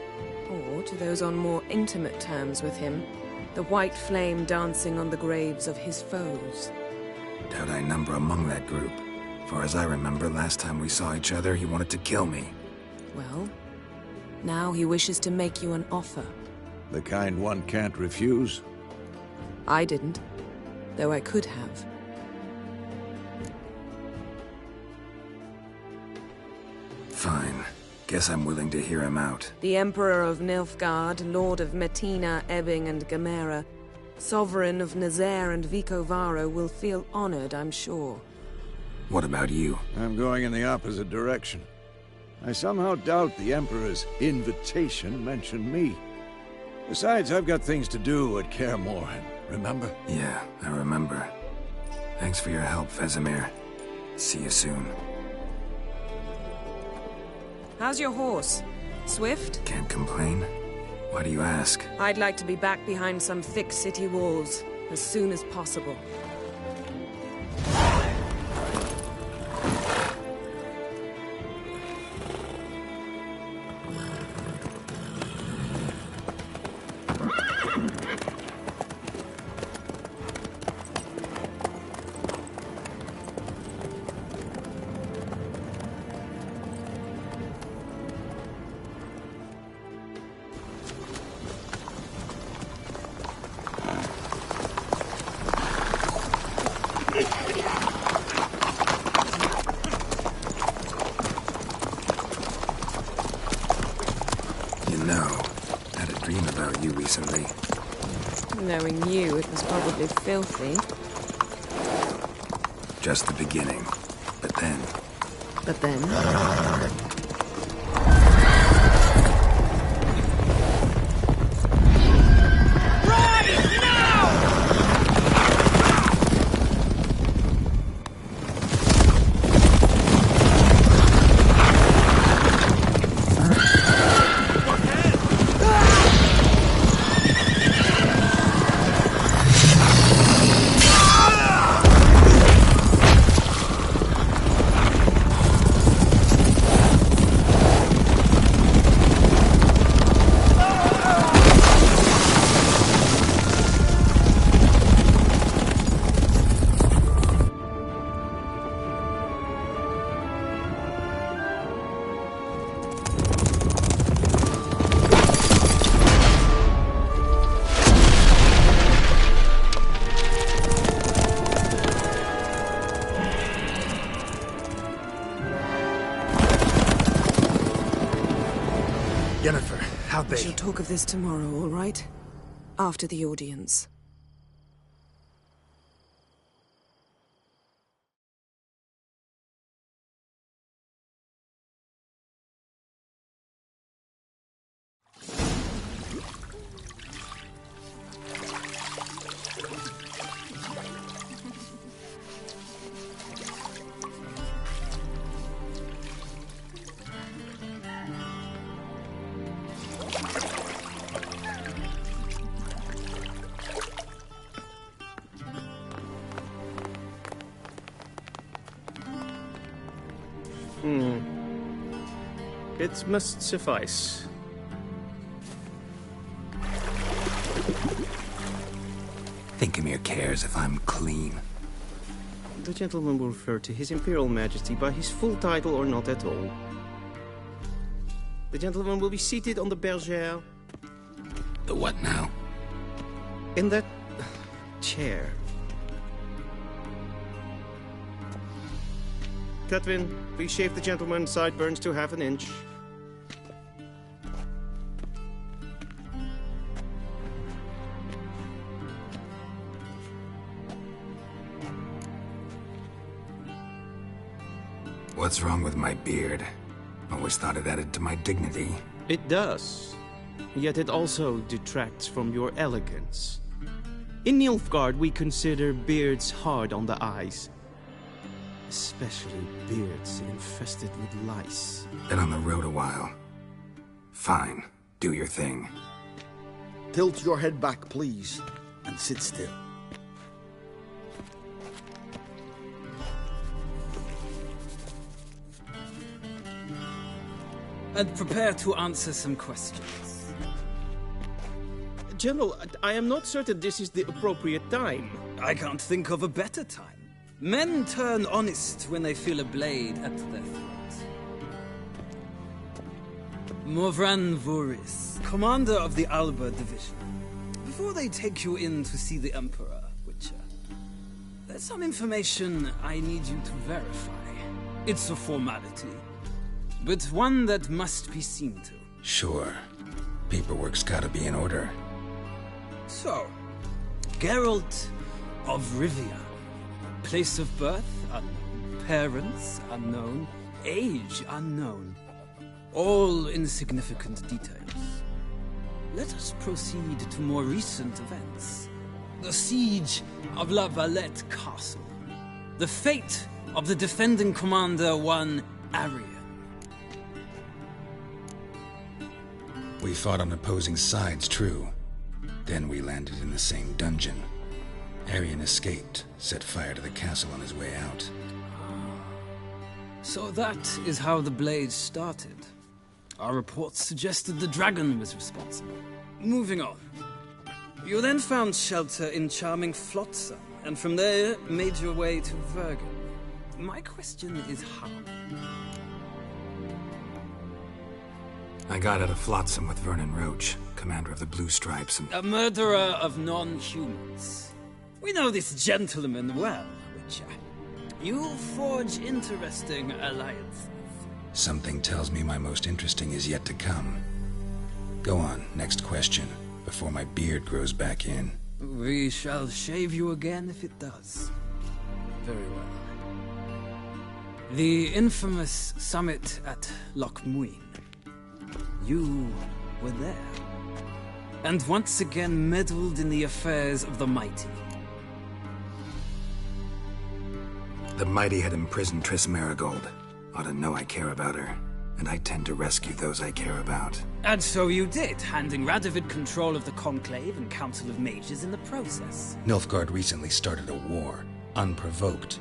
S20: Or, to those on more intimate terms with him, the white flame dancing on the graves of his foes.
S6: Doubt I number among that group. Far as I remember, last time we saw each other, he wanted to kill me.
S20: Well, Now he wishes to make you an offer.
S16: The kind one can't refuse?
S20: I didn't, though I could have.
S7: Fine. Guess I'm willing to hear him out.
S20: The Emperor of Nilfgaard, Lord of Metina, Ebbing and Gamera, Sovereign of Nazaire and Vicovaro will feel honored, I'm sure.
S7: What about you?
S16: I'm going in the opposite direction. I somehow doubt the Emperor's invitation mentioned me. Besides, I've got things to do at Kaer Morhen, remember?
S7: Yeah, I remember. Thanks for your help, Vesemir. See you soon.
S20: How's your horse? Swift?
S7: Can't complain. Why do you ask?
S20: I'd like to be back behind some thick city walls as soon as possible. Knowing you, it was probably filthy.
S7: Just the beginning. But then...
S20: But then? We shall talk of this tomorrow, all right? After the audience.
S21: It must suffice.
S7: Thinkamir cares if I'm clean.
S21: The gentleman will refer to His Imperial Majesty by his full title or not at all. The gentleman will be seated on the bergère.
S7: The what now?
S21: In that... chair. Catwin, please shave the gentleman's sideburns to half an inch.
S7: What's wrong with my beard? Always thought it added to my dignity.
S21: It does. Yet it also detracts from your elegance. In Nilfgaard, we consider beards hard on the eyes. Especially beards infested with lice.
S7: Been on the road a while. Fine. Do your thing.
S10: Tilt your head back, please, and sit still.
S22: And prepare to answer some questions.
S21: General, I am not certain this is the appropriate time.
S22: I can't think of a better time. Men turn honest when they feel a blade at their throat. Morvran Voris, commander of the Alba Division. Before they take you in to see the Emperor, Witcher, there's some information I need you to verify. It's a formality, but one that must be seen to.
S6: Sure. Paperwork's gotta be in order.
S22: So, Geralt of Rivia. Place of birth unknown. Parents unknown. Age unknown. All insignificant details. Let us proceed to more recent events. The siege of La Valette Castle. The fate of the defending commander, one Arian.
S6: We fought on opposing sides, true. Then we landed in the same dungeon. Arian escaped, set fire to the castle on his way out.
S22: So that is how the blaze started. Our reports suggested the dragon was responsible. Moving on. You then found shelter in charming Flotsam, and from there made your way to Vergen. My question is how?
S6: I got out of Flotsam with Vernon Roach, commander of the Blue Stripes, and...
S22: A murderer of non-humans. We know this gentleman well, Witcher. You forge interesting alliances.
S6: Something tells me my most interesting is yet to come. Go on, next question, before my beard grows back in.
S22: We shall shave you again if it does. Very well. The infamous summit at Loch Muin. You were there. And once again meddled in the affairs of the mighty.
S6: The mighty had imprisoned Triss Marigold. Ought to know I care about her, and I tend to rescue those I care about.
S22: And so you did, handing Radovid control of the Conclave and Council of Mages in the process.
S6: Nilfgaard recently started a war, unprovoked.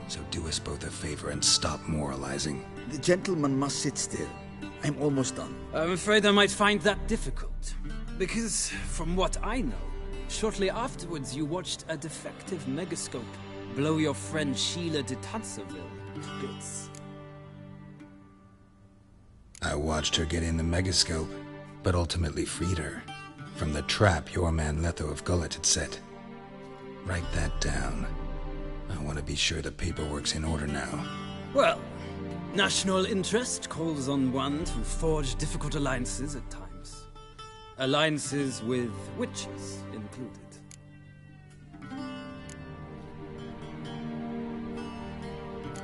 S6: So do us both a favor and stop moralizing.
S5: The gentleman must sit still. I'm almost done.
S22: I'm afraid I might find that difficult. Because, from what I know, shortly afterwards you watched a defective megascope blow your friend Sheila de Tanserville to bits.
S6: I watched her get in the megascope, but ultimately freed her from the trap your man Letho of Gullet had set. Write that down. I want to be sure the paperwork's in order now.
S22: Well, national interest calls on one to forge difficult alliances at times. Alliances with witches included.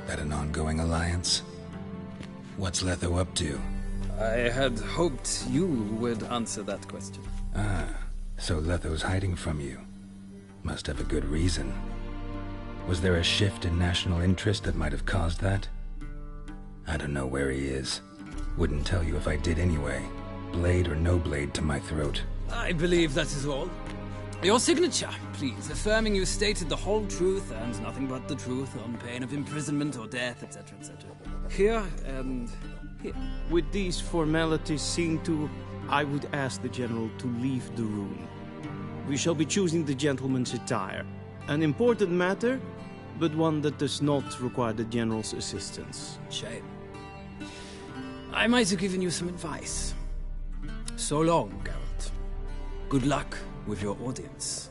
S6: That an ongoing alliance? What's Letho up to?
S22: I had hoped you would answer that question.
S6: Ah, so Letho's hiding from you. Must have a good reason. Was there a shift in national interest that might have caused that? I don't know where he is. Wouldn't tell you if I did anyway. Blade or no blade to my throat.
S22: I believe that is all. Your signature, please, affirming you stated the whole truth and nothing but the truth on pain of imprisonment or death, etc., etc. Here and here.
S21: With these formalities seen to, I would ask the General to leave the room. We shall be choosing the gentleman's attire. An important matter, but one that does not require the General's assistance.
S22: Shame. I might have given you some advice. So long, Geralt. Good luck with your audience.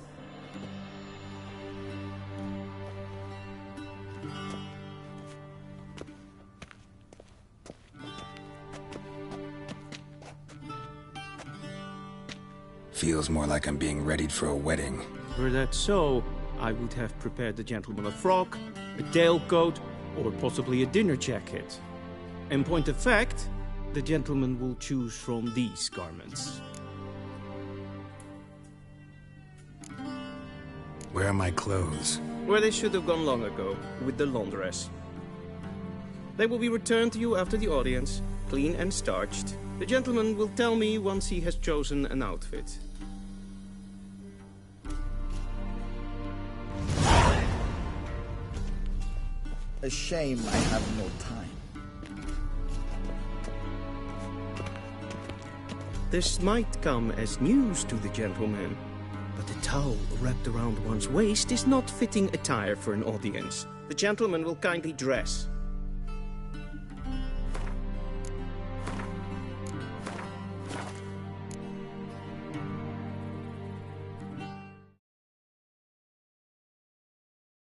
S6: Feels more like I'm being readied for a wedding.
S21: Were that so, I would have prepared the gentleman a frock, a tailcoat, or possibly a dinner jacket. In point of fact, the gentleman will choose from these garments.
S6: Where are my clothes?
S21: Where they should have gone long ago, with the laundress. They will be returned to you after the audience, clean and starched. The gentleman will tell me once he has chosen an outfit.
S5: A shame I have no time.
S21: This might come as news to the gentleman, but a towel wrapped around one's waist is not fitting attire for an audience. The gentleman will kindly dress.